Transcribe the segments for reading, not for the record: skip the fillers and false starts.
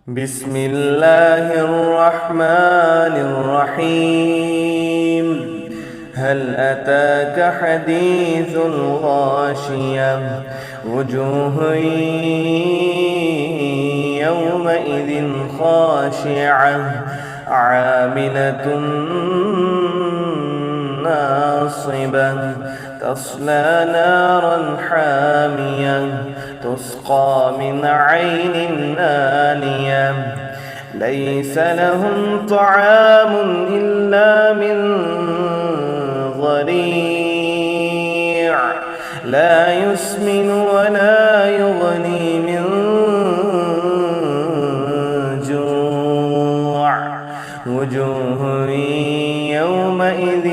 بسم الله الرحمن الرحيم. هل أتاك حديث الغاشية؟ وجوه يومئذ خاشعة عاملة ناصبة تصلى نارا حامية تسقى من عين آنية ليس لهم طعام إلا من ضريع لا يسمن ولا يغني من جوع وجوه يومئذ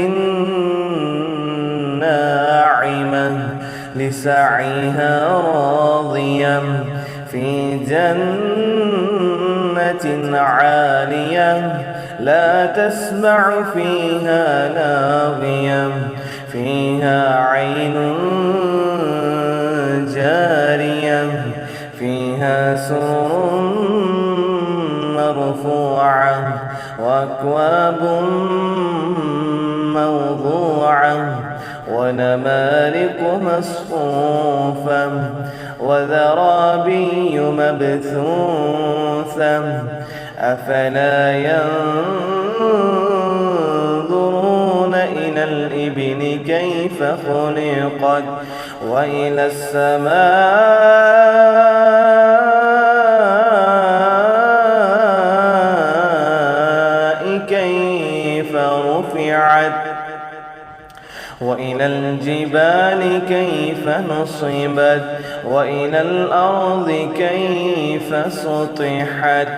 ناعمة لسعيها راضية في جنة عالية لا تسمع فيها لاغية فيها عين جارية فيها سرر مرفوعة وأكواب موضوعة ونمارق مصفوفة وزرابي مبثوثة أفلا ينظرون إلى الإبل كيف خلقت وإلى السماء كيف رفعت وإلى الجبال كيف نصبت وإلى الأرض كيف سطحت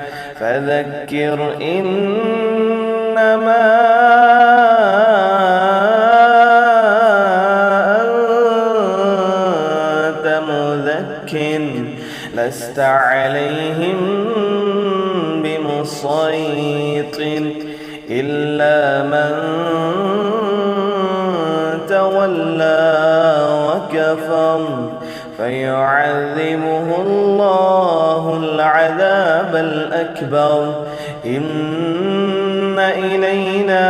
فذكر إنما أنت مذكر لست عليهم بمسيطر إلا من تولى وكفر فيعذبه الله العذاب الأكبر إن إلينا